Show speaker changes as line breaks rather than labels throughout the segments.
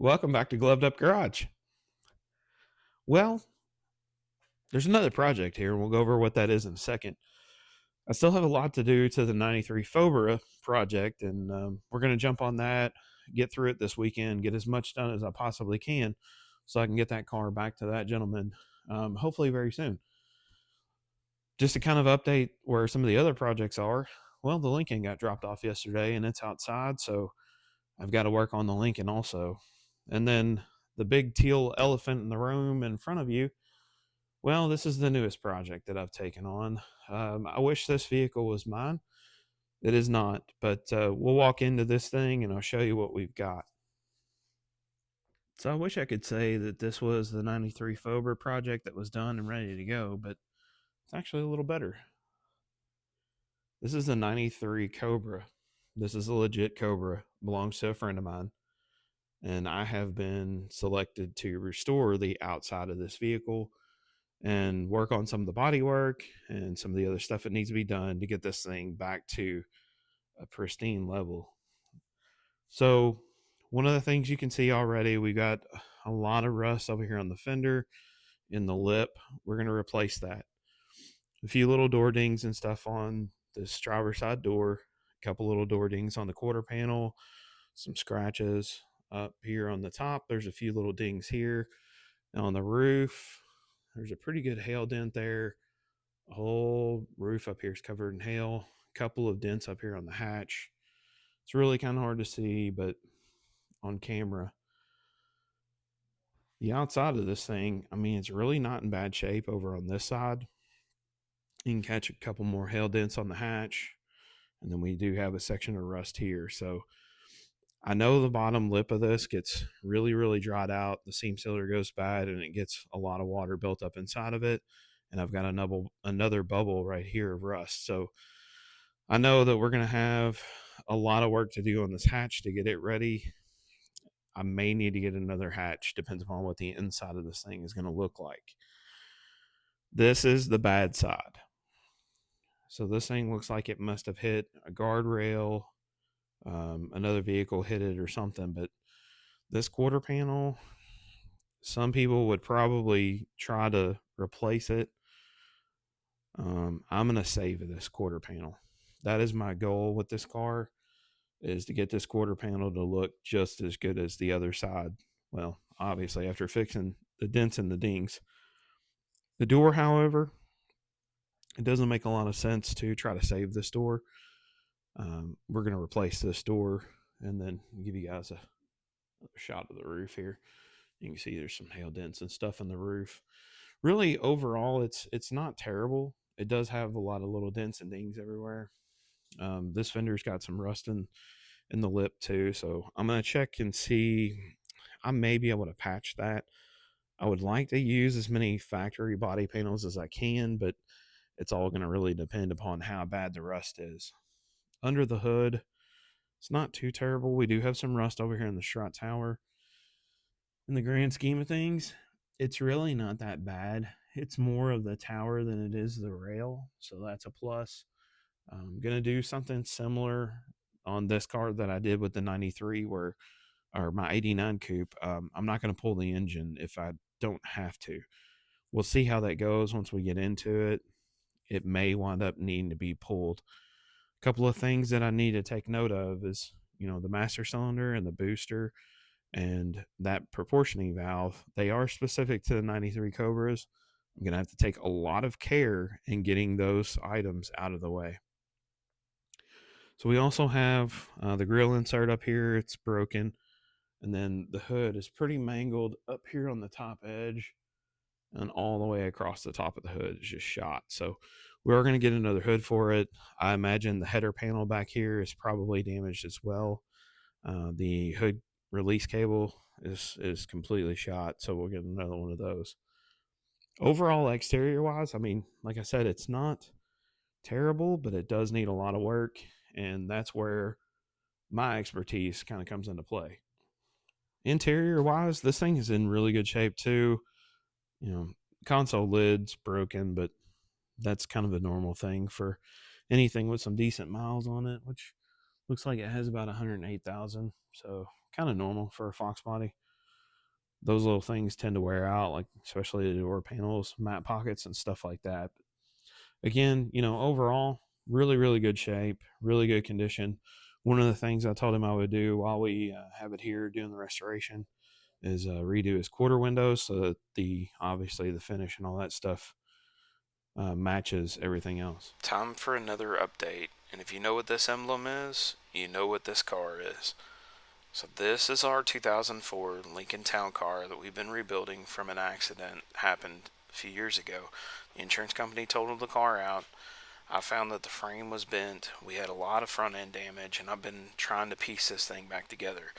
Welcome back to Gloved Up Garage. Well, there's another project here, and we'll go over what that is in a second. I still have a lot to do to the 93 Cobra project, and we're going to jump on that, get through it this weekend, get as much done as I possibly can so I can get that car back to that gentleman hopefully very soon. Just to kind of update where some of the other projects are, well, the Lincoln got dropped off yesterday, and it's outside, so I've got to work on the Lincoln also. And then the big teal elephant in the room in front of you. Well, this is the newest project that I've taken on. I wish this vehicle was mine. It is not, but we'll walk into this thing and I'll show you what we've got. So I wish I could say that this was the 93 Fober project that was done and ready to go, but it's actually a little better. This is the 93 Cobra. This is a legit Cobra. Belongs to a friend of mine. And I have been selected to restore the outside of this vehicle and work on some of the body work and some of the other stuff that needs to be done to get this thing back to a pristine level. So, one of the things you can see already, we got a lot of rust over here on the fender, in the lip. We're going to replace that. A few little door dings and stuff on this driver's side door, a couple little door dings on the quarter panel, some scratches up here on the top. There's a few little dings here. Now on the roof, there's a pretty good hail dent there. The whole roof up here is covered in hail. A couple of dents up here on the hatch. It's really kind of hard to see, but on camera, the outside of this thing, I mean, it's really not in bad shape over on this side. You can catch a couple more hail dents on the hatch, and then we do have a section of rust here. So I know the bottom lip of this gets really, really dried out. The seam sealer goes bad, and it gets a lot of water built up inside of it. And I've got another bubble right here of rust. So I know that we're going to have a lot of work to do on this hatch to get it ready. I may need to get another hatch, depends upon what the inside of this thing is going to look like. This is the bad side. So this thing looks like it must have hit a guardrail, another vehicle hit it or something. But this quarter panel, some people would probably try to replace it. I'm going to save this quarter panel. That is my goal with this car, is to get this quarter panel to look just as good as the other side. Well, obviously, after fixing the dents and the dings. The door, however, it doesn't make a lot of sense to try to save this door. We're going to replace this door and then give you guys a shot of the roof here. You can see there's some hail dents and stuff in the roof. Really, overall, it's not terrible. It does have a lot of little dents and dings everywhere. This fender's got some rust in the lip too, so I'm gonna check and see. I may be able to patch that. I would like to use as many factory body panels as I can, but it's all going to really depend upon how bad the rust is. Under the hood, it's not too terrible. We do have some rust over here in the strut tower. In the grand scheme of things, it's really not that bad. It's more of the tower than it is the rail, so that's a plus. I'm going to do something similar on this car that I did with the 93 or my 89 coupe. I'm not going to pull the engine if I don't have to. We'll see how that goes once we get into it. It may wind up needing to be pulled. A couple of things that I need to take note of is, the master cylinder and the booster and that proportioning valve. They are specific to the 93 Cobras. I'm going to have to take a lot of care in getting those items out of the way. So we also have the grill insert up here. It's broken. And then the hood is pretty mangled up here on the top edge, and all the way across the top of the hood is just shot. So we're going to get another hood for it. I imagine the header panel back here is probably damaged as well. The hood release cable is completely shot, so we'll get another one of those. Overall, exterior wise, I mean, like I said, it's not terrible, but it does need a lot of work, and that's where my expertise kind of comes into play. Interior wise, this thing is in really good shape too. Console lid's broken, but that's kind of a normal thing for anything with some decent miles on it, which looks like it has about 108,000. So kind of normal for a Fox body. those little things tend to wear out, like especially the door panels, mat pockets, and stuff like that. Again, overall, really, really good shape, really good condition. One of the things I told him I would do while we have it here doing the restoration is redo his quarter windows so that obviously the finish and all that stuff matches everything else.
Time for another update, and if you know what this emblem is, you know what this car is. So this is our 2004 Lincoln Town Car that we've been rebuilding from an accident happened a few years ago. The insurance company totaled the car out. I found that the frame was bent. We had a lot of front end damage, and I've been trying to piece this thing back together.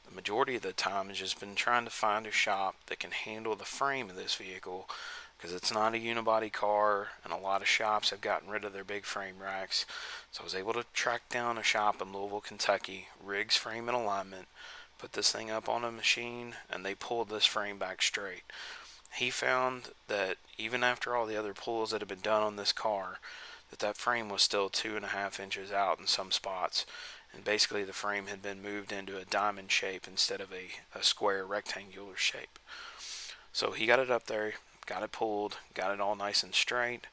The majority of the time has just been trying to find a shop that can handle the frame of this vehicle, because it's not a unibody car, and a lot of shops have gotten rid of their big frame racks. So I was able to track down a shop in Louisville, Kentucky, Riggs Frame and Alignment, put this thing up on a machine, and they pulled this frame back straight. He found that even after all the other pulls that had been done on this car, that frame was still 2.5 inches out in some spots, and basically the frame had been moved into a diamond shape instead of a square rectangular shape. So he got it up there, got it pulled, got it all nice and straight.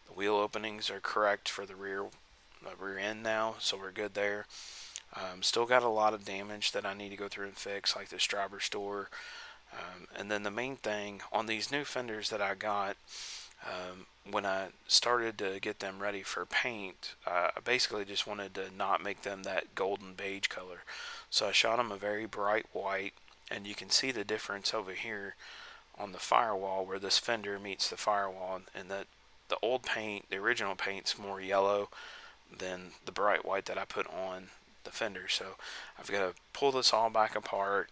The wheel openings are correct for the rear end now, so we're good there. Still got a lot of damage that I need to go through and fix, like this driver store. And then the main thing on these new fenders that I got, when I started to get them ready for paint, I basically just wanted to not make them that golden beige color. So I shot them a very bright white, and you can see the difference over here on the firewall where this fender meets the firewall, and that the old paint, the original paint's more yellow than the bright white that I put on the fender. So I've got to pull this all back apart,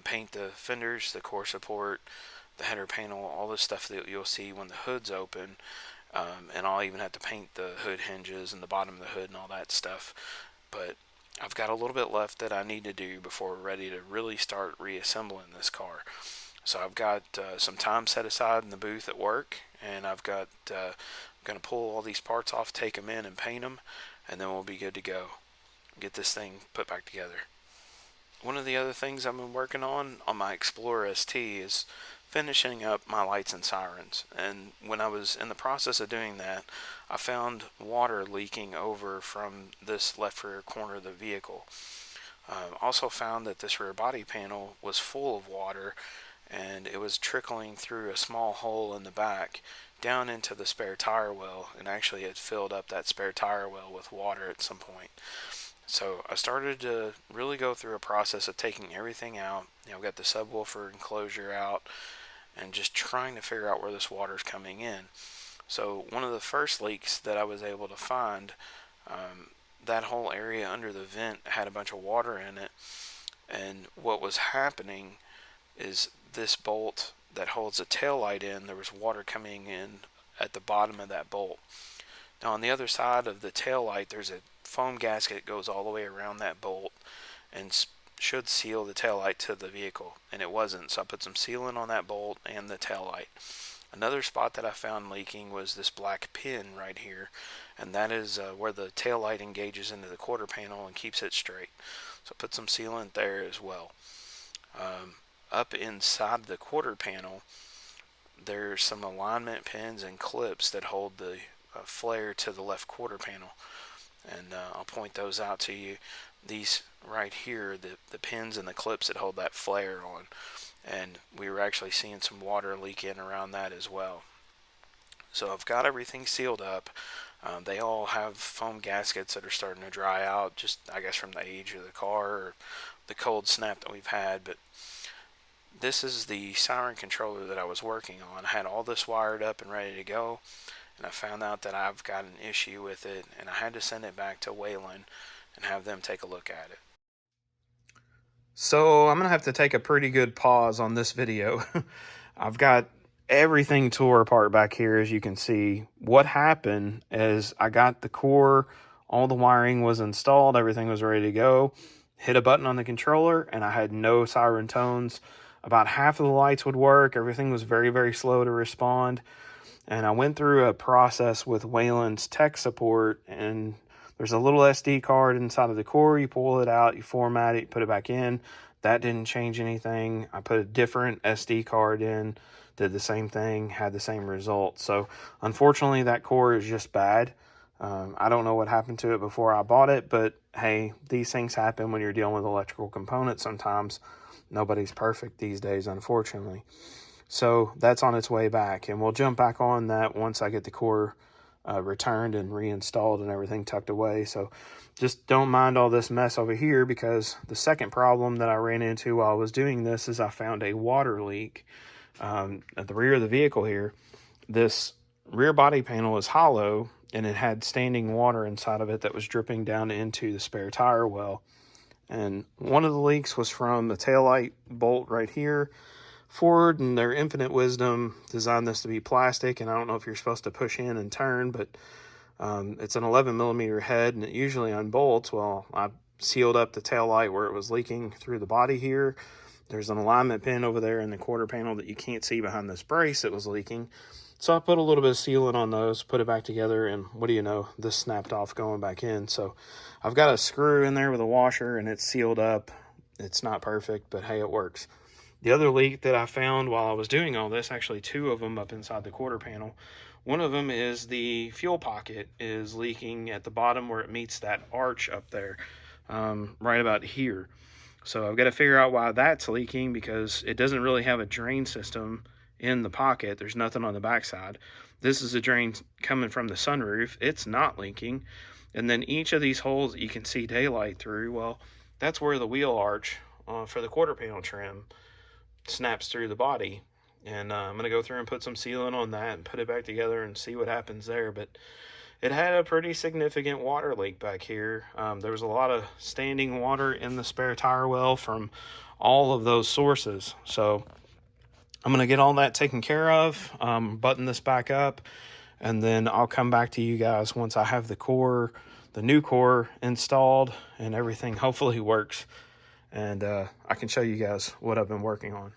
paint the fenders, the core support, the header panel, all the stuff that you'll see when the hood's open, and I'll even have to paint the hood hinges and the bottom of the hood and all that stuff. But I've got a little bit left that I need to do before we're ready to really start reassembling this car. So I've got some time set aside in the booth at work, and I'm going to pull all these parts off, take them in and paint them, and then we'll be good to go. Get this thing put back together. One of the other things I've been working on my Explorer ST is finishing up my lights and sirens. And when I was in the process of doing that, I found water leaking over from this left rear corner of the vehicle. Also found that this rear body panel was full of water, and it was trickling through a small hole in the back down into the spare tire well, and actually it filled up that spare tire well with water at some point. So I started to really go through a process of taking everything out. I've got the subwoofer enclosure out, and just trying to figure out where this water's coming in. So one of the first leaks that I was able to find, that whole area under the vent had a bunch of water in it, and what was happening is this bolt that holds the tail light in, there was water coming in at the bottom of that bolt. Now on the other side of the tail light, there's a foam gasket that goes all the way around that bolt and should seal the tail light to the vehicle, and it wasn't. So I put some sealant on that bolt and the tail light. Another spot that I found leaking was this black pin right here, and that is where the tail light engages into the quarter panel and keeps it straight. So I put some sealant there as well. Up inside the quarter panel, there's some alignment pins and clips that hold the flare to the left quarter panel, and I'll point those out to you. These right here, the pins and the clips that hold that flare on, and we were actually seeing some water leak in around that as well. So I've got everything sealed up. They all have foam gaskets that are starting to dry out, just I guess from the age of the car or the cold snap that we've had. But this is the siren controller that I was working on. I had all this wired up and ready to go, and I found out that I've got an issue with it, and I had to send it back to Wayland and have them take a look at it.
So I'm going to have to take a pretty good pause on this video. I've got everything tore apart back here, as you can see. What happened is I got the core, all the wiring was installed, everything was ready to go. Hit a button on the controller, and I had no siren tones. About half of the lights would work. Everything was very, very slow to respond. And I went through a process with Wayland's tech support, and there's a little SD card inside of the core. You pull it out, you format it, you put it back in. That didn't change anything. I put a different SD card in, did the same thing, had the same result. So unfortunately, that core is just bad. I don't know what happened to it before I bought it, but hey, these things happen when you're dealing with electrical components sometimes. Nobody's perfect these days, unfortunately. So that's on its way back, and we'll jump back on that once I get the core returned and reinstalled and everything tucked away. So just don't mind all this mess over here, because the second problem that I ran into while I was doing this is I found a water leak at the rear of the vehicle here. This rear body panel is hollow, and it had standing water inside of it that was dripping down into the spare tire well. And one of the leaks was from the taillight bolt right here. Ford, in their infinite wisdom, designed this to be plastic, and I don't know if you're supposed to push in and turn, but it's an 11 millimeter head, and it usually unbolts. Well, I sealed up the tail light where it was leaking through the body here. There's an alignment pin over there in the quarter panel that you can't see behind this brace that was leaking. So I put a little bit of sealant on those, put it back together, and what do you know, this snapped off going back in. So I've got a screw in there with a washer, and it's sealed up. It's not perfect, but hey, it works. The other leak that I found while I was doing all this, actually two of them up inside the quarter panel. One of them is the fuel pocket is leaking at the bottom where it meets that arch up there, right about here. So I've got to figure out why that's leaking, because it doesn't really have a drain system in the pocket. There's nothing on the backside. This is a drain coming from the sunroof. It's not leaking. And then each of these holes that you can see daylight through, well, that's where the wheel arch for the quarter panel trim snaps through the body. And I'm going to go through and put some sealant on that and put it back together and see what happens there. But it had a pretty significant water leak back here. There was a lot of standing water in the spare tire well from all of those sources. So I'm going to get all that taken care of, button this back up, and then I'll come back to you guys once I have the new core installed and everything hopefully works. And I can show you guys what I've been working on.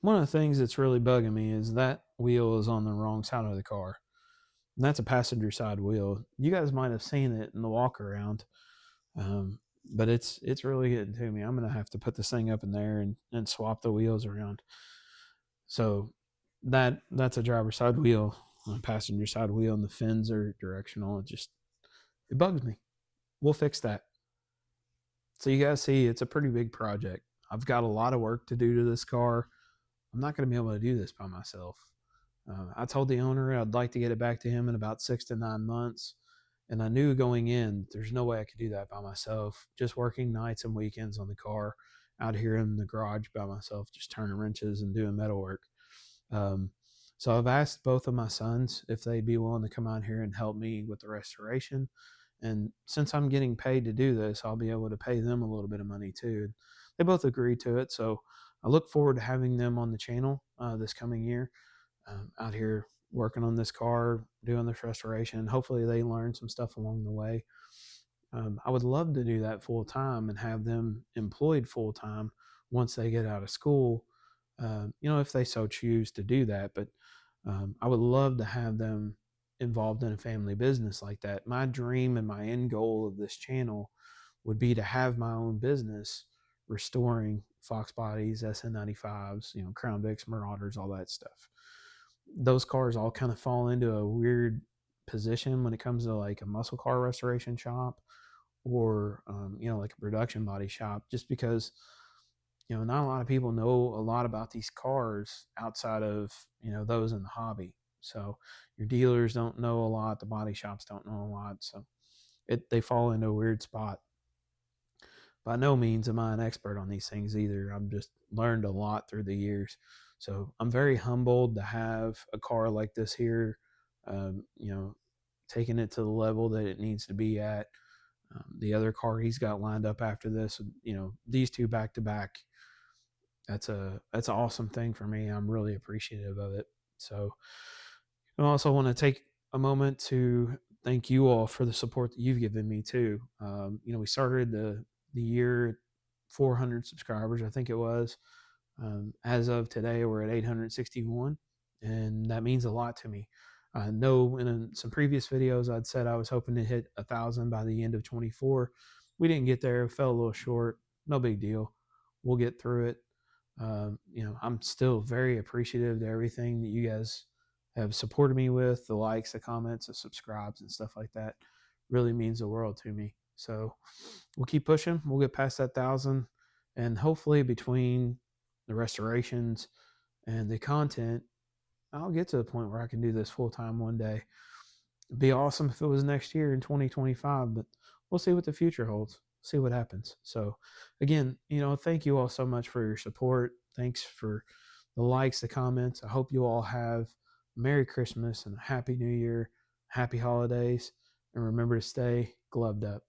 One of the things that's really bugging me is that wheel is on the wrong side of the car. And that's a passenger side wheel. You guys might have seen it in the walk around, but it's really getting to me. I'm going to have to put this thing up in there and swap the wheels around. So that's a driver's side wheel, a passenger side wheel, and the fins are directional. It bugs me. We'll fix that. So you guys see, it's a pretty big project. I've got a lot of work to do to this car. I'm not going to be able to do this by myself. I told the owner I'd like to get it back to him in about 6 to 9 months. And I knew going in, there's no way I could do that by myself. Just working nights and weekends on the car out here in the garage by myself, just turning wrenches and doing metal work. Um, so I've asked both of my sons if they'd be willing to come out here and help me with the restoration. And since I'm getting paid to do this, I'll be able to pay them a little bit of money too. They both agreed to it. So I look forward to having them on the channel this coming year, out here working on this car, doing this restoration. Hopefully they learn some stuff along the way. I would love to do that full time and have them employed full time once they get out of school, if they so choose to do that. But I would love to have them involved in a family business like that. My dream and my end goal of this channel would be to have my own business restoring Fox bodies, SN95s, Crown Vics, Marauders, all that stuff. Those cars all kind of fall into a weird position when it comes to like a muscle car restoration shop or like a production body shop, just because not a lot of people know a lot about these cars outside of those in the hobby. So your dealers don't know a lot, the body shops don't know a lot, so they fall into a weird spot. By no means am I an expert on these things either. I've just learned a lot through the years. So I'm very humbled to have a car like this here, taking it to the level that it needs to be at. The other car he's got lined up after this, these two back to back, that's an awesome thing for me. I'm really appreciative of it. So I also want to take a moment to thank you all for the support that you've given me too. We started the year at 400 subscribers, I think it was. As of today, we're at 861, and that means a lot to me. I know in some previous videos I'd said I was hoping to hit 1,000 by the end of 24. we didn't get there. Fell a little short. No big deal. We'll get through it. I'm still very appreciative to everything that you guys have supported me with, the likes, the comments, the subscribes, and stuff like that. Really means the world to me. So we'll keep pushing. We'll get past that 1,000, and hopefully between the restorations and the content, I'll get to the point where I can do this full time one day. It'd be awesome if it was next year in 2025, but we'll see what the future holds. See what happens. So, again, thank you all so much for your support. Thanks for the likes, the comments. I hope you all have a Merry Christmas and a Happy New Year, Happy Holidays, and remember to stay gloved up.